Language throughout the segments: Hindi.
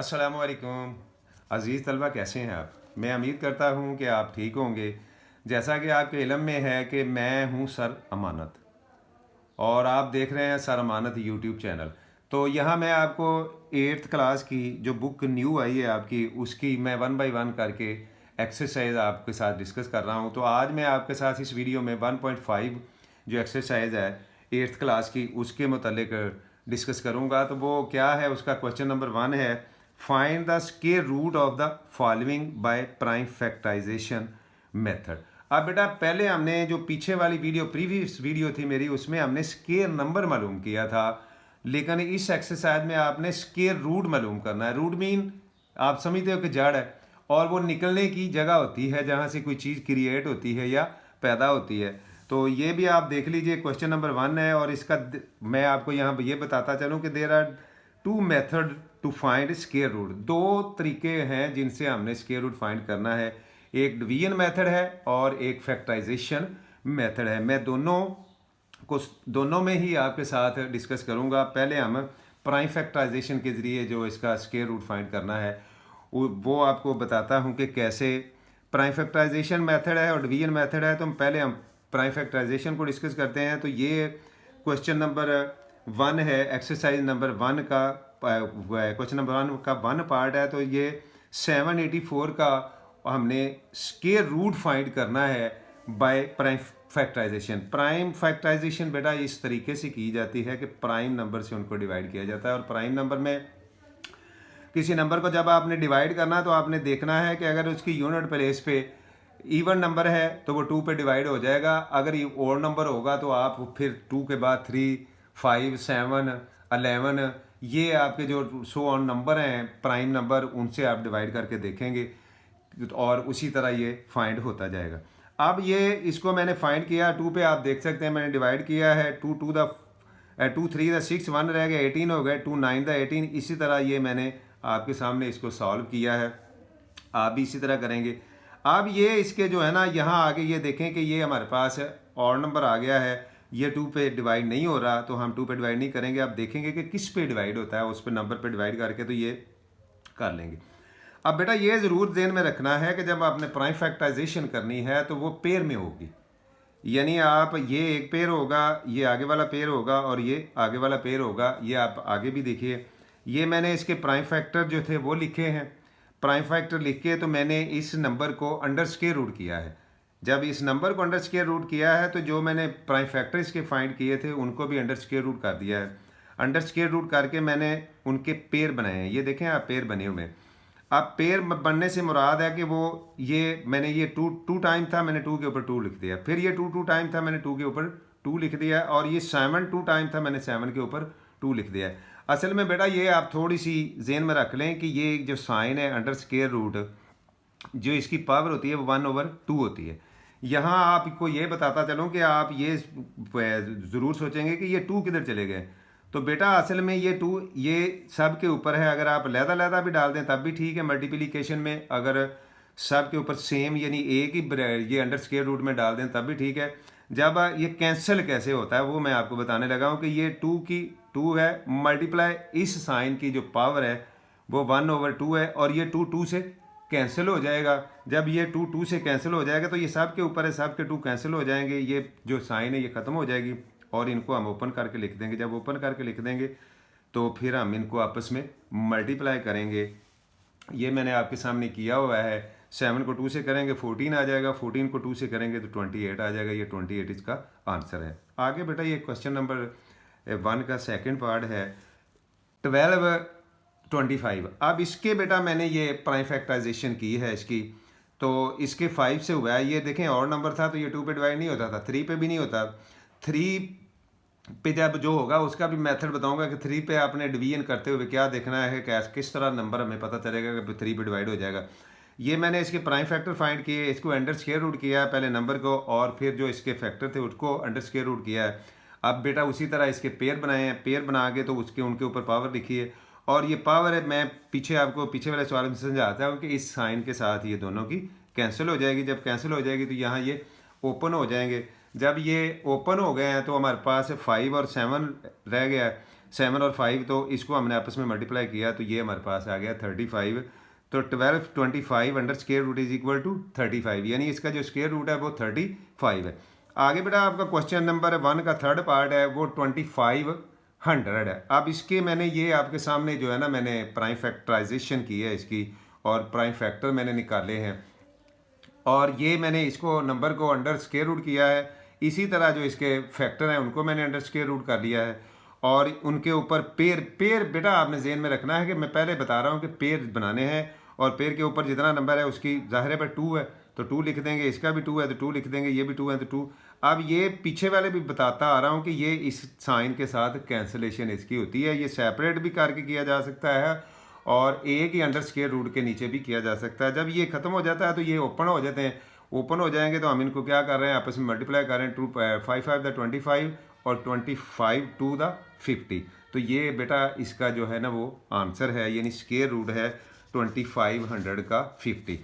अस्सलामुअलैकुम अज़ीज़ तलबा, कैसे हैं आप। मैं उम्मीद करता हूँ कि आप ठीक होंगे। जैसा कि आपके इल्म में है कि मैं हूँ सर अमानत और आप देख रहे हैं सर अमानत यूट्यूब चैनल। तो यहाँ मैं आपको 8th क्लास की जो बुक न्यू आई है आपकी, उसकी मैं 1 बाय 1 करके एक्सरसाइज आपके साथ डिस्कस कर रहा हूँ। तो आज मैं आपके साथ इस वीडियो में 1.5 जो एक्सरसाइज है 8th क्लास की, उसके मुतालिक डिस्कस करूँगा। तो वो क्या है, उसका क्वेश्चन नंबर 1 है, find the square root of the following by prime factorisation method. अब बेटा पहले हमने जो पीछे वाली वीडियो, प्रीवियस वीडियो थी मेरी, उसमें हमने स्क्वायर नंबर मालूम किया था, लेकिन इस एक्सरसाइज में आपने स्क्वायर रूट मालूम करना है। रूट मीन आप समझते हो कि जड़ है, और वो निकलने की जगह होती है जहाँ से कोई चीज़ क्रिएट होती है या पैदा होती है। तो ये भी आप देख लीजिए, क्वेश्चन नंबर 1 है, और इसका मैं आपको यहाँ ये बताता चलूँ कि there are 2 method to find square root. 2 तरीके हैं जिनसे हमने स्क्वायर रूट फाइंड करना है। एक डिवीजन मेथड है और एक फैक्टराइजेशन मेथड है। मैं दोनों में ही आपके साथ डिस्कस करूंगा। पहले हम प्राइम फैक्टराइजेशन के ज़रिए जो इसका स्क्वायर रूट फाइंड करना है वो आपको बताता हूं कि कैसे। प्राइम फैक्टराइजेशन मेथड है और डिवीजन मेथड है। तो पहले हम प्राइम फैक्टराइजेशन को डिस्कस करते हैं। तो ये क्वेश्चन नंबर 1 है, एक्सरसाइज नंबर 1 का क्वेश्चन नंबर 1 का 1 पार्ट है। तो ये 784 का हमने स्क्वायर रूट फाइंड करना है by prime factorisation. Prime factorisation बेटा इस तरीके से की जाती है कि प्राइम नंबर से उनको डिवाइड किया जाता है, और प्राइम नंबर में किसी नंबर को जब आपने डिवाइड करना है तो आपने देखना है कि अगर उसकी यूनिट प्लेस पे इवन नंबर है तो वो 2 पे डिवाइड हो जाएगा। अगर ये ओड नंबर होगा तो आप फिर 2 के बाद 3, 5, 7, 11, ये आपके जो सो ऑन नंबर हैं प्राइम नंबर, उनसे आप डिवाइड करके देखेंगे और उसी तरह ये फाइंड होता जाएगा। अब ये इसको मैंने फाइंड किया 2 पे, आप देख सकते हैं मैंने डिवाइड किया है। 2 3 द 6 1 रह गया, 18 हो गए, 2 9 द 18। इसी तरह ये मैंने आपके सामने इसको सॉल्व किया है, आप भी इसी तरह करेंगे। अब ये इसके जो है ना, यहाँ आगे ये देखें कि ये हमारे पास और नंबर आ गया है, ये 2 पे डिवाइड नहीं हो रहा, तो हम 2 पे डिवाइड नहीं करेंगे। आप देखेंगे कि किस पे डिवाइड होता है, उस पर नंबर पे डिवाइड करके तो ये कर लेंगे। अब बेटा ये ज़रूर ध्यान में रखना है कि जब आपने प्राइम फैक्टराइजेशन करनी है तो वो पेयर में होगी, यानी आप ये एक पेयर होगा, ये आगे वाला पेयर होगा और ये आगे वाला पेयर होगा। ये आप आगे भी देखिए, ये मैंने इसके प्राइम फैक्टर जो थे वो लिखे हैं। प्राइम फैक्टर लिख के तो मैंने इस नंबर को अंडर स्क्वायर रूट किया है। जब इस नंबर को अंडर स्क्वायर रूट किया है तो जो मैंने प्राइम फैक्टर इसके फाइंड किए थे उनको भी अंडर स्क्वायर रूट कर दिया है। अंडर स्क्वायर रूट करके मैंने उनके पेयर बनाए हैं, ये देखें आप पेयर बने हुए हैं। अब पेयर बनने से मुराद है कि वो ये मैंने ये टू टाइम था, मैंने 2 के ऊपर 2 लिख दिया, फिर ये टू टाइम था, मैंने 2 के ऊपर 2 लिख दिया, और ये 7 2 टाइम था, मैंने 7 के ऊपर 2 लिख दिया। असल में बेटा ये आप थोड़ी सी जेन में रख लें कि ये जो साइन है अंडर स्क्वायर रूट, जो इसकी पावर होती है वो 1/2 होती है। यहाँ आपको ये बताता चलूँ कि आप ये ज़रूर सोचेंगे कि ये 2 किधर चले गए। तो बेटा असल में ये 2 ये सब के ऊपर है। अगर आप लहदा भी डाल दें तब भी ठीक है मल्टीप्लिकेशन में, अगर सब के ऊपर सेम यानी एक ही ये अंडर स्क्वायर रूट में डाल दें तब भी ठीक है। जब ये कैंसिल कैसे होता है वो मैं आपको बताने लगा हूँ कि ये 2 है, मल्टीप्लाई इस साइन की जो पावर है वो 1/2 है, और ये 2 से कैंसिल हो जाएगा। जब ये 2 से कैंसिल हो जाएगा तो ये सब के ऊपर है, सब के 2 कैंसिल हो जाएंगे, ये जो साइन है ये ख़त्म हो जाएगी, और इनको हम ओपन करके लिख देंगे। जब ओपन करके लिख देंगे तो फिर हम इनको आपस में मल्टीप्लाई करेंगे। ये मैंने आपके सामने किया हुआ है। 7 को 2 से करेंगे 14 आ जाएगा, 14 को 2 से करेंगे तो 28 आ जाएगा। ये 28 इसका आंसर है। आगे बेटा ये क्वेश्चन नंबर 1 का सेकंड पार्ट है 1225। अब इसके बेटा मैंने ये प्राइम फैक्टराइजेशन की है इसकी, तो इसके 5 से हुआ है। ये देखें और नंबर था तो ये 2 पे डिवाइड नहीं होता था, 3 पे भी नहीं होता। 3 पे जब जो होगा उसका भी मेथड बताऊंगा कि 3 पे आपने डिवीजन करते हुए क्या देखना है कि किस तरह नंबर हमें पता चलेगा कि 3 पे डिवाइड हो जाएगा। ये मैंने इसके प्राइम फैक्टर फाइंड किए, इसको अंडर स्क्वायर रूट किया है पहले नंबर को, और फिर जो इसके फैक्टर थे उसको अंडर स्क्वायर रूट किया है। अब बेटा उसी तरह इसके पेयर बनाए हैं, पेयर बना के तो उसके उनके ऊपर पावर लिखी है, और ये पावर है मैं पीछे आपको पीछे वाले सवाल में समझाता हूँ कि इस साइन के साथ ये दोनों की कैंसिल हो जाएगी। जब कैंसिल हो जाएगी तो यहाँ ये ओपन हो जाएंगे। जब ये ओपन हो गए हैं तो हमारे पास 5 और 7 रह गया है। 7 और 5, तो इसको हमने आपस में मल्टीप्लाई किया तो ये हमारे पास आ गया 35। तो 1225 under square root is equal to 35, यानी इसका जो स्क्वायर रूट है वो 35 है। आगे बेटा आपका क्वेश्चन नंबर 1 का थर्ड पार्ट है वो 2500 है। अब इसके मैंने ये आपके सामने जो है ना, मैंने प्राइम फैक्टराइजेशन की है इसकी, और प्राइम फैक्टर मैंने निकाले हैं, और ये मैंने इसको नंबर को अंडर स्क्वायर रूट किया है। इसी तरह जो इसके फैक्टर हैं उनको मैंने अंडर स्क्वायर रूट कर लिया है, और उनके ऊपर पेयर पेयर बेटा आपने जेहन में रखना है कि मैं पहले बता रहा हूँ कि पेयर बनाने हैं, और पेयर के ऊपर जितना नंबर है उसकी जाहिर है पर 2 है तो 2 लिख देंगे, इसका भी 2 है तो 2 लिख देंगे, ये भी 2 है तो 2। अब ये पीछे वाले भी बताता आ रहा हूँ कि ये इस साइन के साथ कैंसिलेशन इसकी होती है, ये सेपरेट भी करके किया जा सकता है और एक ही अंडर स्क्वायर रूट के नीचे भी किया जा सकता है। जब ये खत्म हो जाता है तो ये ओपन हो जाते हैं, ओपन हो जाएंगे तो हम इनको क्या कर रहे हैं, आपस में मल्टीप्लाई कर रहे हैं। 2 5 5 द 25 और 25 2 द 50। तो ये बेटा इसका जो है ना वो आंसर है, यानी स्क्वायर रूट है 2500 का 50।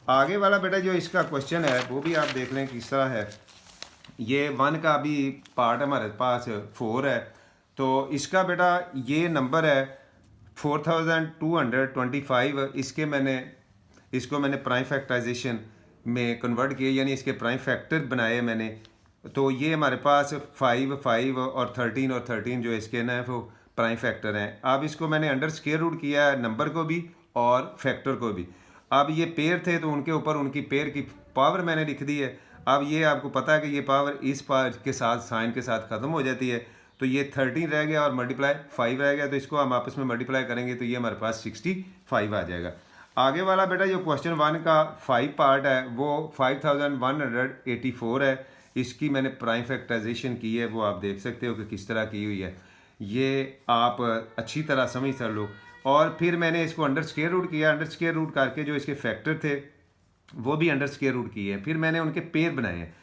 आगे वाला बेटा जो इसका क्वेश्चन है वो भी आप देख लें किस तरह है। ये 1 का अभी पार्ट हमारे पास 4 है, तो इसका बेटा ये नंबर है 4225। इसको मैंने प्राइम फैक्टराइजेशन में कन्वर्ट किया, यानी इसके प्राइम फैक्टर बनाए मैंने। तो ये हमारे पास 5 5 और 13 जो इसके ना वो प्राइम फैक्टर हैं। अब इसको मैंने अंडर स्क्वायर रूट किया है, नंबर को भी और फैक्टर को भी। अब ये पेयर थे तो उनके ऊपर उनकी पेयर की पावर मैंने लिख दी है। अब ये आपको पता है कि ये पावर इस पावर के साथ साइन के साथ ख़त्म हो जाती है, तो ये 13 रह गया और मल्टीप्लाई 5 रह गया, तो इसको हम आपस में मल्टीप्लाई करेंगे तो ये हमारे पास 65 आ जाएगा। आगे वाला बेटा जो क्वेश्चन 1 का 5 पार्ट है वो 5184 है। इसकी मैंने प्राइम फैक्टराइजेशन की है, वो आप देख सकते हो कि किस तरह की हुई है, ये आप अच्छी तरह समझ कर लो। और फिर मैंने इसको अंडर स्क्वायर रूट किया, अंडर स्क्वायर रूट करके जो इसके फैक्टर थे वो भी अंडर स्क्वायर रूट किए हैं। फिर मैंने उनके पेयर बनाए हैं,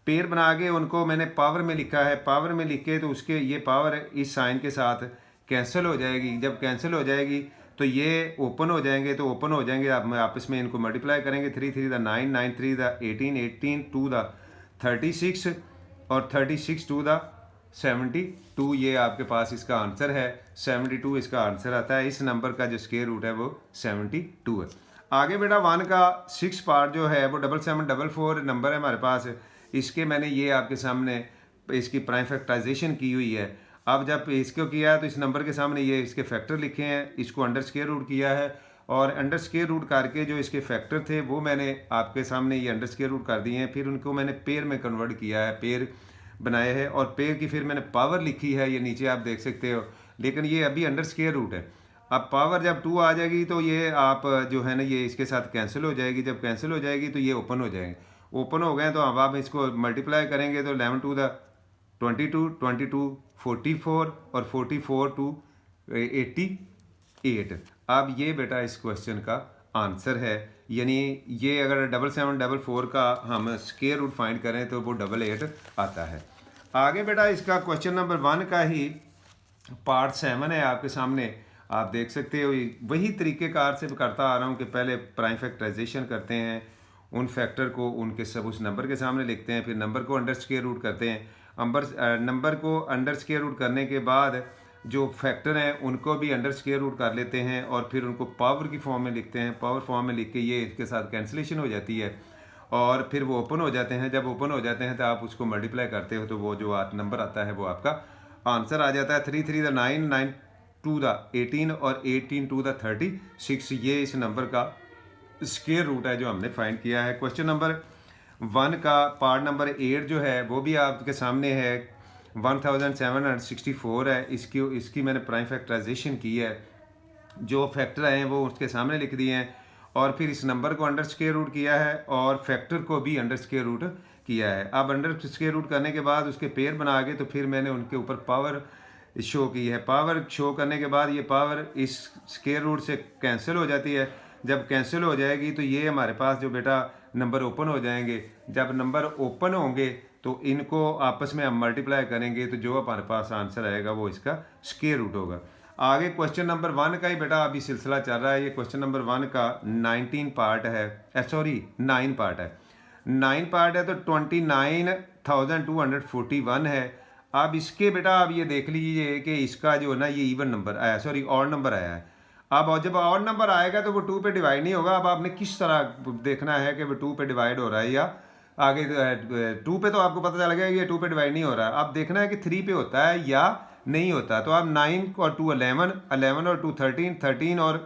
पेयर बना के उनको मैंने पावर में लिखा है, पावर में लिख के तो उसके ये पावर इस साइन के साथ कैंसिल हो जाएगी। जब कैंसिल हो जाएगी तो ये ओपन हो जाएंगे, तो ओपन हो जाएंगे आप आपस में इनको मल्टीप्लाई करेंगे। 3 3 द 9 9 3 द 18 18 2 द 36 और 36 2 द 72। ये आपके पास इसका आंसर है 72, इसका आंसर आता है। इस नंबर का जो स्क्वायर रूट है वो 72 है। आगे बेटा 1 का 6 पार्ट जो है वो 7744 नंबर है हमारे पास। इसके मैंने ये आपके सामने इसकी प्राइम फैक्टराइजेशन की हुई है। अब जब इसको किया है तो इस नंबर के सामने ये इसके फैक्टर लिखे हैं, इसको अंडर स्क्वायर रूट किया है, और अंडर स्क्वायर रूट करके जो इसके फैक्टर थे वो मैंने आपके सामने ये अंडर स्क्वायर रूट कर दिए हैं। फिर उनको मैंने पेयर में कन्वर्ट किया है, पेयर बनाए हैं, और पेयर की फिर मैंने पावर लिखी है, ये नीचे आप देख सकते हो, लेकिन ये अभी अंडर स्क्वायर रूट है। अब पावर जब 2 आ जाएगी तो ये आप जो है ना ये इसके साथ कैंसिल हो जाएगी। जब कैंसिल हो जाएगी तो ये ओपन हो जाएंगे, ओपन हो गए तो अब आप इसको मल्टीप्लाई करेंगे तो 11 टू द 22 22 44 और 44 टू 88। अब ये बेटा इस क्वेश्चन का आंसर है, यानी ये अगर 7744 का हम स्क्वायर रूट फाइंड करें तो वो 88 आता है। आगे बेटा इसका क्वेश्चन नंबर 1 का ही पार्ट 7 है आपके सामने, आप देख सकते हो। वही तरीक़ेकार से करता आ रहा हूँ कि पहले प्राइम फैक्टराइजेशन करते हैं, उन फैक्टर को उनके सब उस नंबर के सामने लिखते हैं, फिर नंबर को अंडर स्क्वायर रूट करते हैं। नंबर को अंडर स्क्वायर रूट करने के बाद जो फैक्टर हैं उनको भी अंडर स्क्वायर रूट कर लेते हैं, और फिर उनको पावर की फॉर्म में लिखते हैं। पावर फॉर्म में लिख के ये इसके साथ कैंसिलेशन हो जाती है, और फिर वो ओपन हो जाते हैं। जब ओपन हो जाते हैं तो आप उसको मल्टीप्लाई करते हो तो वो जो नंबर आता है वो आपका आंसर आ जाता है। 3 3 द 9 9 2 द 18 और 18 2 द 36। ये इस नंबर का स्क्वायर रूट है जो हमने फाइंड किया है। क्वेश्चन नंबर 1 का पार्ट नंबर 8 जो है वो भी आपके सामने है, 1764 है। इसकी मैंने प्राइम फैक्टराइजेशन की है, जो फैक्टर हैं वो उसके सामने लिख दिए हैं, और फिर इस नंबर को अंडर स्क्वायर रूट किया है और फैक्टर को भी अंडर स्क्वायर रूट किया है। अब अंडर स्क्वायर रूट करने के बाद उसके पेयर बना के तो फिर मैंने उनके ऊपर पावर शो की है। पावर शो करने के बाद ये पावर इस स्क्वायर रूट से कैंसिल हो जाती है। जब कैंसिल हो जाएगी तो ये हमारे पास जो बेटा नंबर ओपन हो जाएंगे। जब नंबर ओपन होंगे तो इनको आपस में हम मल्टीप्लाई करेंगे तो जो हमारे पास आंसर आएगा वो इसका स्क्वायर रूट होगा। आगे क्वेश्चन नंबर 1 का ही बेटा अभी सिलसिला चल रहा है। ये क्वेश्चन नंबर 1 का 19 पार्ट है, 9 पार्ट है। 9 पार्ट है तो 29,241 है। अब इसके बेटा आप ये देख लीजिए कि इसका जो है ना ये इवन नंबर आया, सॉरी ऑड नंबर आया है। अब जब ऑड नंबर आएगा तो वो 2 पे डिवाइड नहीं होगा। अब आपने किस तरह देखना है कि वो 2 पे डिवाइड हो रहा है या आगे 2 पे तो आपको पता चल गया ये 2 पे डिवाइड नहीं हो रहा है। अब देखना है कि 3 पे होता है या नहीं होता। तो आप 9 और 2 11, 11 और 2 13, 13 और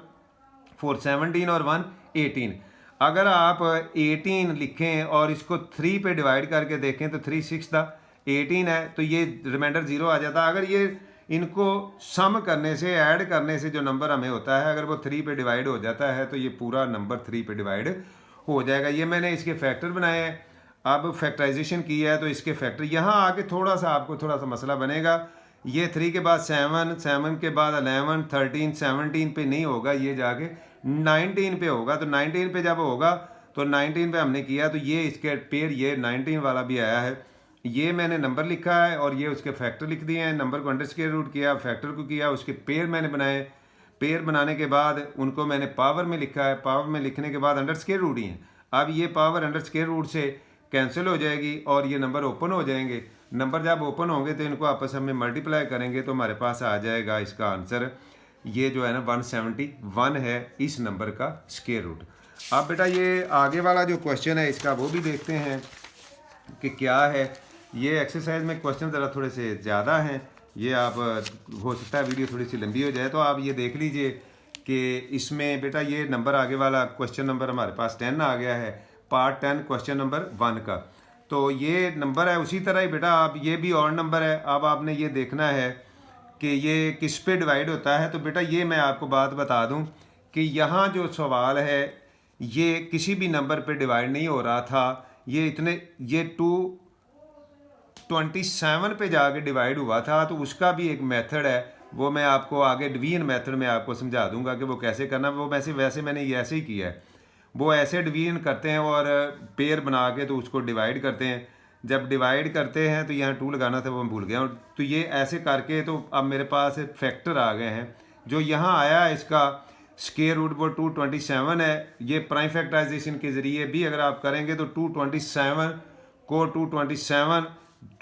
4 17 और 1 18। अगर आप 18 लिखें और इसको 3 पे डिवाइड करके देखें तो 3 6 था 18 है, तो ये रिमाइंडर 0 आ जाता। अगर ये इनको सम करने से, ऐड करने से जो नंबर हमें होता है, अगर वो 3 पे डिवाइड हो जाता है तो ये पूरा नंबर 3 पे डिवाइड हो जाएगा। ये मैंने इसके फैक्टर बनाए हैं। अब फैक्टराइजेशन किया है तो इसके फैक्टर यहाँ आके थोड़ा सा आपको थोड़ा सा मसला बनेगा। ये 3 के बाद 7, 7 के बाद 11, 13, 17 पे नहीं होगा, ये जाके 19 पे होगा। तो 19 पे जब होगा तो 19 पे हमने किया तो ये इसके पेयर ये 19 वाला भी आया है। ये मैंने नंबर लिखा है और ये उसके फैक्टर लिख दिए हैं। नंबर को अंडर स्क्वायर रूट किया, फैक्टर को किया, उसके पेयर मैंने बनाए। पेयर बनाने के बाद उनको मैंने पावर में लिखा है। पावर में लिखने के बाद अंडर स्क्वायर रूट ही है। अब ये पावर अंडर स्क्वायर रूट से कैंसिल हो जाएगी और ये नंबर ओपन हो जाएंगे। नंबर जब ओपन होंगे तो इनको आपस में मल्टीप्लाई करेंगे तो हमारे पास आ जाएगा इसका आंसर, ये जो है ना 171 है इस नंबर का स्क्वायर रूट। अब बेटा ये आगे वाला जो क्वेश्चन है इसका वो भी देखते हैं कि क्या है। ये एक्सरसाइज में क्वेश्चन ज़रा थोड़े से ज़्यादा हैं, ये आप हो सकता है वीडियो थोड़ी सी लंबी हो जाए, तो आप ये देख लीजिए कि इसमें बेटा ये नंबर आगे वाला क्वेश्चन नंबर हमारे पास 10 आ गया है, पार्ट 10 क्वेश्चन नंबर 1 का। तो ये नंबर है उसी तरह ही बेटा, आप ये भी और नंबर है। अब आपने ये देखना है कि ये किस पे डिवाइड होता है। तो बेटा ये मैं आपको बात बता दूं कि यहाँ जो सवाल है ये किसी भी नंबर पे डिवाइड नहीं हो रहा था, ये 227 पे जाके डिवाइड हुआ था। तो उसका भी एक मेथड है, वो मैं आपको आगे डिवीजन मेथड में आपको समझा दूंगा कि वो कैसे करना। वो वैसे मैंने ये ऐसे ही किया है। वो ऐसे डिवीजन करते हैं और पेयर बना के तो उसको डिवाइड करते हैं। जब डिवाइड करते हैं तो यहाँ 2 लगाना था वो मैं भूल गया। तो ये ऐसे करके तो अब मेरे पास फैक्टर आ गए हैं। जो यहाँ आया है इसका स्क्वायर रूट वो 227 है। ये प्राइम फैक्टराइजेशन के ज़रिए भी अगर आप करेंगे तो 227 को 227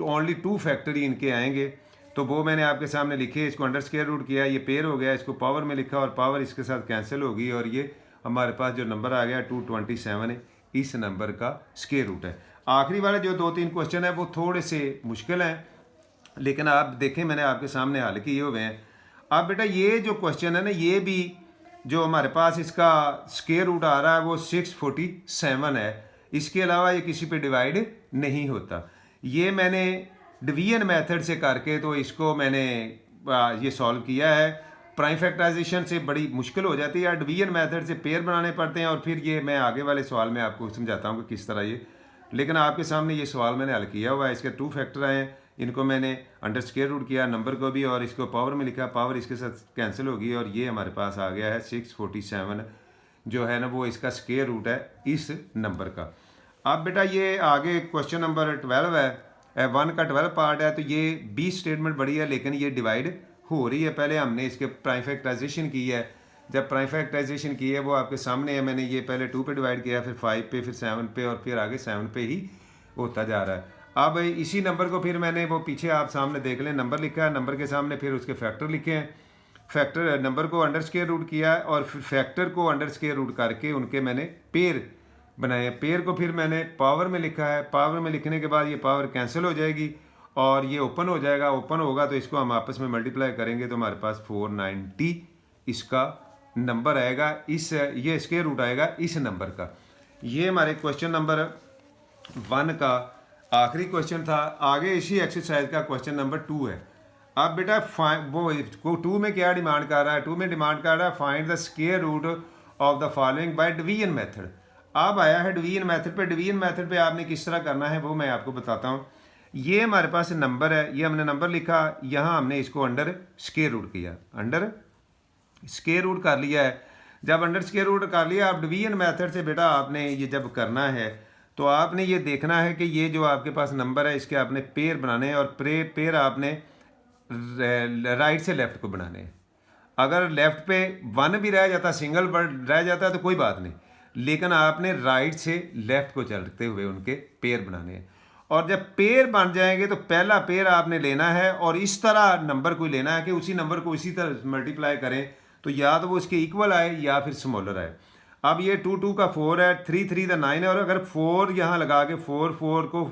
ओनली 2 फैक्टर ही इनके आएंगे। तो वो मैंने आपके सामने लिखे, इसको अंडर स्क्वायर रूट किया, ये पेयर हो गया, इसको पावर में लिखा और पावर इसके साथ कैंसिल होगी और ये हमारे पास जो नंबर आ गया 227 है, इस नंबर का स्क्वायर रूट है। आखिरी वाले जो 2-3 क्वेश्चन है वो थोड़े से मुश्किल हैं, लेकिन आप देखें मैंने आपके सामने हल किए हुए हैं। अब बेटा ये जो क्वेश्चन है ना, ये भी जो हमारे पास इसका स्क्वायर रूट आ रहा है वो 647 है। इसके अलावा ये किसी पे डिवाइड नहीं होता। ये मैंने डिवीजन मेथड से करके तो इसको मैंने ये सॉल्व किया है। प्राइम फैक्टराइजेशन से बड़ी मुश्किल हो जाती है, डिवीजन मेथड से पेयर बनाने पड़ते हैं और फिर ये मैं आगे वाले सवाल में आपको समझाता हूँ कि किस तरह ये। लेकिन आपके सामने ये सवाल मैंने हल किया हुआ है। इसके 2 फैक्टर आए हैं, इनको मैंने अंडर स्क्वायर रूट किया, नंबर को भी, और इसको पावर में लिखा, पावर इसके साथ कैंसिल होगी और ये हमारे पास आ गया है 647 जो है ना वो इसका स्क्वायर रूट है इस नंबर का। अब बेटा ये आगे क्वेश्चन नंबर 12 है, 1 का 12 पार्ट है। तो ये 20 स्टेटमेंट बड़ी है लेकिन ये डिवाइड हो रही है। पहले हमने इसके प्राइम फैक्टराइजेशन की है। जब प्राइम फैक्टराइजेशन की है वो आपके सामने है। मैंने ये पहले 2 पे डिवाइड किया, फिर 5 पे, फिर 7 पे और फिर आगे 7 पे ही होता जा रहा है। अब इसी नंबर को फिर मैंने वो पीछे आप सामने देख लें, नंबर लिखा है, नंबर के सामने फिर उसके फैक्टर लिखे हैं। फैक्टर नंबर को अंडर स्क्वायर रूट किया है और फिर फैक्टर को अंडर स्क्वायर रूट करके उनके मैंने पेयर बनाए। पेयर को फिर मैंने पावर में लिखा है। पावर में लिखने के बाद ये पावर कैंसिल हो जाएगी और ये ओपन हो जाएगा। ओपन होगा तो इसको हम आपस में मल्टीप्लाई करेंगे तो हमारे पास 490 इसका नंबर आएगा। ये स्क्वायर रूट आएगा इस नंबर का। ये हमारे क्वेश्चन नंबर 1 का आखिरी क्वेश्चन था। आगे इसी एक्सरसाइज का क्वेश्चन नंबर 2 है। अब बेटा वो 2 में क्या डिमांड कर रहा है? 2 में डिमांड कर रहा है find the square root of the following by division method. अब आया है डिवीजन मेथड पे। डिवीजन मेथड पे आपने किस तरह करना है वो मैं आपको बताता हूँ। ये हमारे पास नंबर है, ये हमने नंबर लिखा, यहाँ हमने इसको अंडर स्क्वायर रूट किया, अंडर स्क्वायर रूट कर लिया है। जब अंडर स्क्वायर रूट कर लिया, आप डिवीजन मेथड से बेटा आपने ये जब करना है तो आपने ये देखना है कि ये जो आपके पास नंबर है इसके आपने पेयर बनाने हैं और पेयर आपने राइट से लेफ्ट को बनाने हैं। अगर लेफ्ट पे 1 भी रह जाता, सिंगल वर्ड रह जाता है तो कोई बात नहीं, लेकिन आपने राइट से लेफ्ट को चलते हुए उनके पेयर बनाने हैं। और जब पेयर बन जाएंगे तो पहला पेयर आपने लेना है और इस तरह नंबर कोई लेना है कि उसी नंबर को इसी तरह मल्टीप्लाई करें, तो या तो वो इसके इक्वल आए या फिर स्मॉलर आए। अब ये 2 2 का 4 है, 3 3 का 9 है, और अगर 4 यहाँ लगा के 4 4 को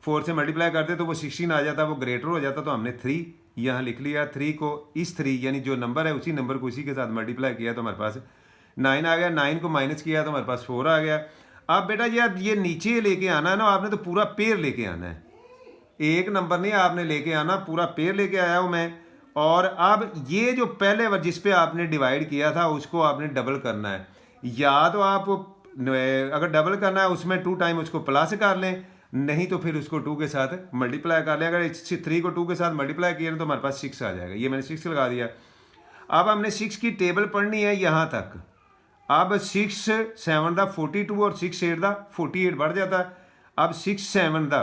4 से मल्टीप्लाई करते तो वो 16 आ जाता, वो ग्रेटर हो जाता। तो हमने 3 यहाँ लिख लिया, 3 को इस 3 यानी जो नंबर है उसी नंबर को इसी के साथ मल्टीप्लाई किया तो हमारे पास 9 आ गया। 9 को माइनस किया तो हमारे पास 4 आ गया। अब बेटा ये नीचे लेके आना है ना, आपने तो पूरा पेयर लेके आना है, एक नंबर नहीं आपने लेके आना, पूरा पेयर लेके आया हूँ मैं। और अब ये जो पहले जिस पे आपने डिवाइड किया था उसको आपने डबल करना है, या तो आप अगर डबल करना है उसमें 2 टाइम उसको प्लस कर लें, नहीं तो फिर उसको 2 के साथ मल्टीप्लाई कर लें। अगर 3 को 2 के साथ मल्टीप्लाई किया तो हमारे पास 6 आ जाएगा। ये मैंने 6 लगा दिया। अब हमने 6 की टेबल पढ़नी है यहाँ तक। अब 6 7 दा 42 और 6 8 दा 48 बढ़ जाता है। अब 6 7 दा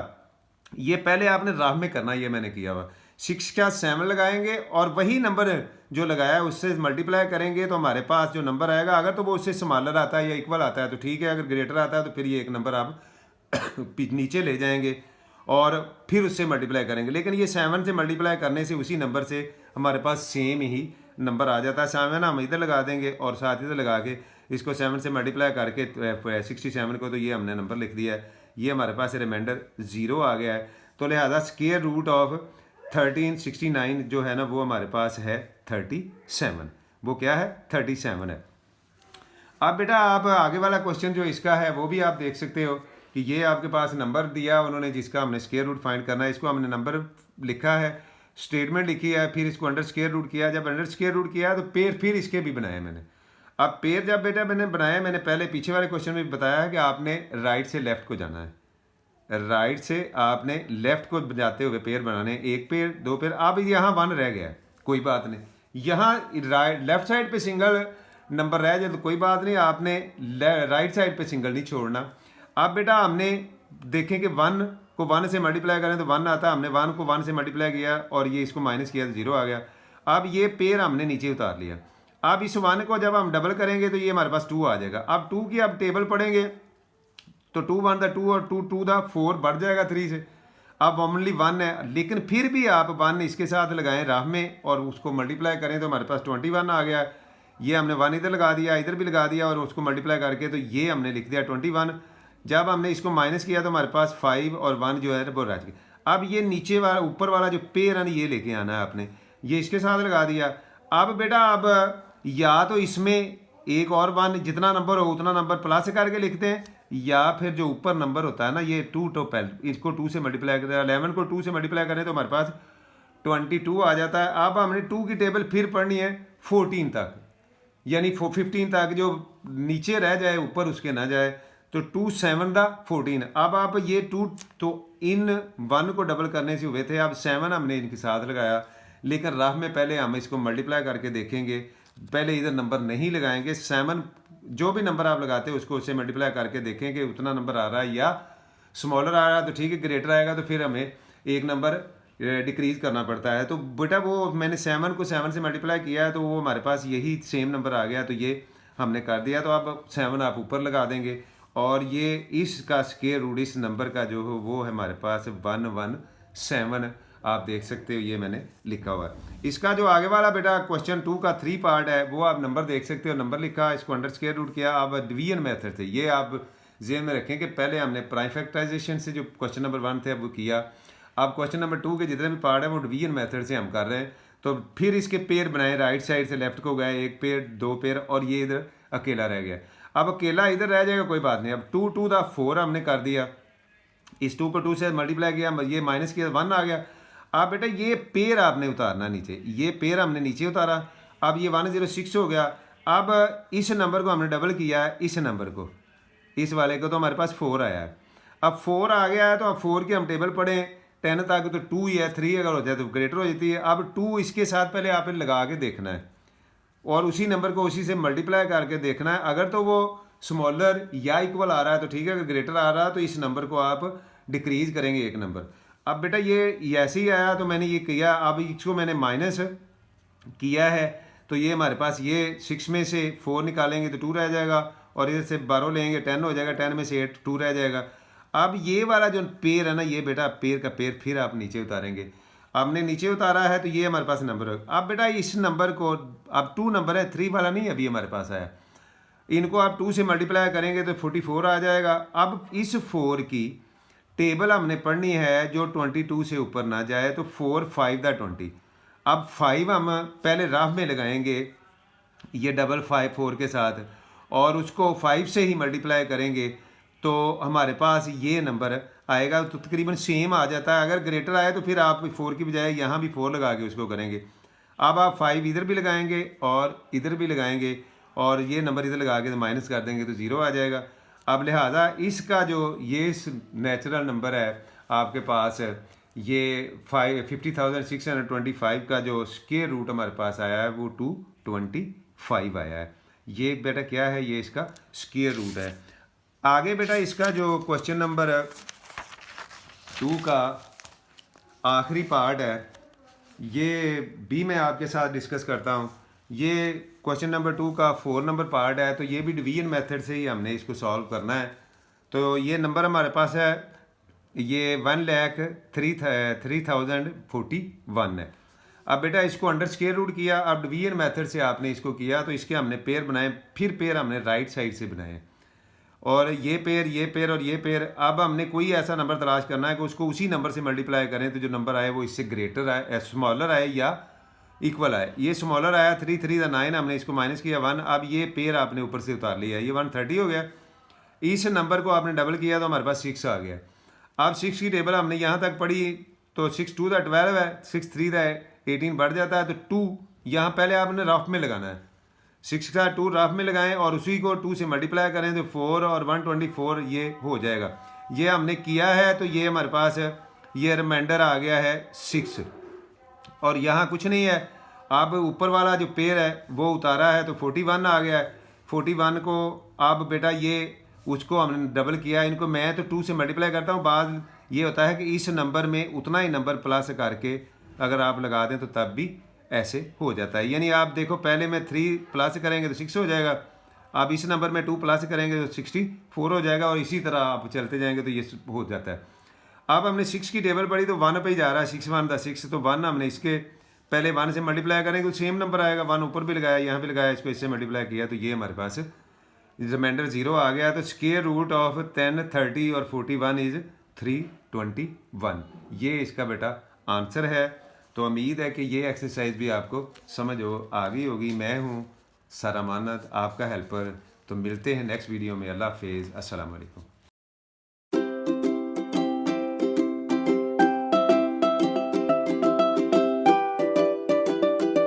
ये पहले आपने राह में करना, ये मैंने किया हुआ। 6 का 7 लगाएंगे और वही नंबर जो लगाया है उससे मल्टीप्लाई करेंगे तो हमारे पास जो नंबर आएगा, अगर तो वो उससे स्मॉलर आता है या इक्वल आता है तो ठीक है, अगर ग्रेटर आता है तो फिर ये एक नंबर आप नीचे ले जाएंगे और फिर उससे मल्टीप्लाई करेंगे। लेकिन ये 7 से मल्टीप्लाई करने से उसी नंबर से हमारे पास सेम ही नंबर आ जाता है। 7 हम इधर लगा देंगे और साथ इधर लगा के इसको 7 से मल्टीप्लाई करके 67 को, तो ये हमने नंबर लिख दिया है। ये हमारे पास रिमाइंडर 0 आ गया है। तो लिहाजा स्क्वायर रूट ऑफ 1369 जो है ना वो हमारे पास है 37। वो क्या है? 37 है। अब बेटा आप आगे वाला क्वेश्चन जो इसका है वो भी आप देख सकते हो कि ये आपके पास नंबर दिया उन्होंने जिसका हमने स्क्वायर रूट फाइंड करना है। इसको हमने नंबर लिखा है, स्टेटमेंट लिखी है, फिर इसको अंडर स्क्वायर रूट किया। जब अंडर स्क्वायर रूट किया तो पेयर फिर इसके भी बनाए मैंने। अब पेयर जब बेटा मैंने बनाया, मैंने पहले पीछे वाले क्वेश्चन में बताया है कि आपने राइट से लेफ्ट को जाना है, राइट से आपने लेफ्ट को जाते हुए पेयर बनाने, एक पेयर 2 पेयर। अब यहाँ 1 रह गया है, कोई बात नहीं, यहाँ लेफ्ट साइड पे सिंगल नंबर रह जाए तो कोई बात नहीं, आपने राइट साइड पे सिंगल नहीं छोड़ना। अब बेटा हमने देखें कि 1 को 1 से मल्टीप्लाई करें तो 1 आता, हमने 1 को 1 से मल्टीप्लाई किया और ये इसको माइनस किया तो 0 आ गया। अब ये पेयर हमने नीचे उतार लिया। अब इस 1 को जब हम डबल करेंगे तो ये हमारे पास 2 आ जाएगा। अब 2 की अब टेबल पढ़ेंगे तो 2 1 दा 2 और 2 2 दा 4 बढ़ जाएगा 3 से। अब ओनली 1 है, लेकिन फिर भी आप 1 इसके साथ लगाएं राह में और उसको मल्टीप्लाई करें तो हमारे पास 21 आ गया। ये हमने 1 इधर लगा दिया, इधर भी लगा दिया और उसको मल्टीप्लाई करके तो ये हमने लिख दिया 21। जब हमने इसको माइनस किया तो हमारे पास 5 और 1 जो है वो रह गया। अब ये नीचे वाला ऊपर वाला जो पेयर है ना ये लेके आना है आपने, ये इसके साथ लगा दिया। अब बेटा अब या तो इसमें एक और 1 जितना नंबर हो उतना नंबर प्लस करके लिखते हैं, या फिर जो ऊपर नंबर होता है ना ये 2 तो पहले इसको 2 से मल्टीप्लाई करते हैं, 11 को 2 से मल्टीप्लाई करें तो हमारे पास 22 आ जाता है। अब हमने 2 की टेबल फिर पढ़नी है 14 तक, यानी 15 तक, जो नीचे रह जाए ऊपर उसके ना जाए। तो 2 7 दा 14। अब आप ये 2 तो इन 1 को डबल करने से हुए थे, अब 7 हमने इनके साथ लगाया, लेकिन राह में पहले हम इसको मल्टीप्लाई करके देखेंगे, पहले इधर नंबर नहीं लगाएंगे। 7 जो भी नंबर आप लगाते हैं उसको उससे मल्टीप्लाई करके देखेंगे उतना नंबर आ रहा है या स्मॉलर आ रहा है तो ठीक है, ग्रेटर आएगा तो फिर हमें एक नंबर डिक्रीज करना पड़ता है। तो बेटा वो मैंने 7 को 7 से मल्टीप्लाई किया है तो वो हमारे पास यही सेम नंबर आ गया, तो ये हमने कर दिया। तो अब 7 आप ऊपर लगा देंगे और ये इसका स्क्वायर रूट इस नंबर का जो हो वो है हमारे पास 117। आप देख सकते हो ये मैंने लिखा हुआ है। इसका जो आगे वाला बेटा क्वेश्चन 2 का 3 पार्ट है वो आप नंबर देख सकते हो, नंबर लिखा, इसको अंडर स्क्वायर रूट किया। अब डिवीजन मेथड से ये आप जेहन में रखें कि पहले हमने प्राइम फैक्टराइजेशन से जो क्वेश्चन नंबर 1 थे वो किया, अब क्वेश्चन नंबर 2 के जितने भी पार्ट है वो डिवीजन मेथड से हम कर रहे हैं। तो फिर इसके पेयर बनाए, राइट साइड से लेफ्ट को गए, एक पेयर 2 पेयर और ये इधर अकेला रह गया। अब अकेला इधर रह जाएगा कोई बात नहीं। अब 2 2 दा 4 हमने कर दिया, इस 2 को 2 से मल्टीप्लाई किया, ये माइनस किया 1 आ गया। अब बेटा ये पेयर आपने उतारना नीचे, ये पेयर हमने नीचे उतारा। अब ये 106 हो गया। अब इस नंबर को हमने डबल किया है, इस नंबर को, इस वाले को, तो हमारे पास 4 आया है। अब 4 आ गया है तो अब 4 की हम टेबल पढ़ें 10 तक तो 2 ही है, 3 अगर हो जाए तो ग्रेटर हो जाती है। अब 2 इसके साथ पहले आपने लगा के देखना है और उसी नंबर को उसी से मल्टीप्लाई करके देखना है। अगर तो वो स्मॉलर या इक्वल आ रहा है तो ठीक है, अगर ग्रेटर आ रहा है तो इस नंबर को आप डिक्रीज करेंगे एक नंबर। अब बेटा ये ऐसे ही आया तो मैंने ये किया, अब इसको मैंने माइनस किया है तो ये हमारे पास ये 6 में से 4 निकालेंगे तो 2 रह जाएगा और इधर से 12 लेंगे 10 हो जाएगा, 10 में से 8 2 रह जाएगा। अब ये वाला जो पेयर है ना, ये बेटा पेयर का पेयर फिर आप नीचे उतारेंगे। आपने नीचे उतारा है तो ये हमारे पास नंबर होगा। अब बेटा इस नंबर को, अब 2 नंबर है, 3 वाला नहीं अभी हमारे पास आया, इनको आप 2 से मल्टीप्लाई करेंगे तो 44 आ जाएगा। अब इस 4 की टेबल हमने पढ़नी है जो 22 से ऊपर ना जाए, तो 4 5 दा 20। अब 5 हम पहले राफ में लगाएंगे ये 554 के साथ, और उसको 5 से ही मल्टीप्लाई करेंगे तो हमारे पास ये नंबर आएगा, तो तकरीबन सेम आ जाता है। अगर ग्रेटर आए तो फिर आप 4 की बजाय यहाँ भी 4 लगा के उसको करेंगे। अब आप 5 इधर भी लगाएंगे और इधर भी लगाएंगे, और ये नंबर इधर लगा के तो माइनस कर देंगे तो 0 आ जाएगा। अब लिहाजा इसका जो ये नेचुरल नंबर है आपके पास, ये 50,625 का जो स्क्वायर रूट हमारे पास आया है वो 225 आया है। ये बेटा क्या है, ये इसका स्क्वायर रूट है। आगे बेटा इसका जो क्वेश्चन नंबर 2 का आखिरी पार्ट है, ये भी मैं आपके साथ डिस्कस करता हूँ। ये क्वेश्चन नंबर 2 का 4 नंबर पार्ट है, तो ये भी डिवीजन मेथड से ही हमने इसको सॉल्व करना है। तो ये नंबर हमारे पास है, ये 1,03,041 है। अब बेटा इसको अंडर स्क्वायर रूट किया, अब डिवीजन मेथड से आपने इसको किया, तो इसके हमने पेयर बनाए, फिर पेयर हमने राइट साइड से बनाए, और ये पेयर और ये पेयर। अब हमने कोई ऐसा नंबर तलाश करना है कि उसको उसी नंबर से मल्टीप्लाई करें तो जो नंबर आए वो इससे ग्रेटर आए, स्मॉलर आए या इक्वल आए। ये स्मॉलर आया 3 3 9, हमने इसको माइनस किया 1। अब ये पेयर आपने ऊपर से उतार लिया, ये 130 हो गया। इस नंबर को आपने डबल किया तो हमारे पास 6 आ गया। अब 6 की टेबल हमने यहाँ तक पढ़ी, तो 6 2 दा 12 है, 6 3 दा 18 बढ़ जाता है, तो 2 यहाँ पहले आपने रफ में लगाना है। 6 का 2 रफ में लगाएं और उसी को 2 से मल्टीप्लाई करें तो 4 और 124 ये हो जाएगा। ये हमने किया है, तो ये हमारे पास ये रिमाइंडर आ गया है 6, और यहाँ कुछ नहीं है। अब ऊपर वाला जो पेयर है वो उतारा है तो 41 आ गया है। 41 को अब बेटा ये उसको हमने डबल किया, इनको मैं तो 2 से मल्टीप्लाई करता हूँ। बाद ये होता है कि इस नंबर में उतना ही नंबर प्लस करके अगर आप लगा दें तो तब भी ऐसे हो जाता है। यानी आप देखो, पहले में 3 प्लस करेंगे तो 6 हो जाएगा, अब इस नंबर में 2 प्लस करेंगे तो 64 हो जाएगा, और इसी तरह आप चलते जाएंगे तो ये हो जाता है। अब हमने 6 की टेबल पढ़ी तो 1 पे ही जा रहा है, 6 1 6, तो 1 हमने इसके पहले 1 से मल्टीप्लाई करेंगे तो सेम नंबर आएगा। 1 ऊपर भी लगाया, यहाँ भी लगाया, इसको इससे मल्टीप्लाई किया तो ये हमारे पास रिमाइंडर 0 आ गया। तो स्क्वायर रूट ऑफ 10 30 और 41 इज 321। ये इसका बेटा आंसर है। तो उम्मीद है कि ये एक्सरसाइज भी आपको समझ आ गई होगी। मैं हूँ सर अमानत, आपका हेल्पर। तो मिलते हैं नेक्स्ट वीडियो में। अल्लाह हाफिज़, अस्सलाम वालेकुम।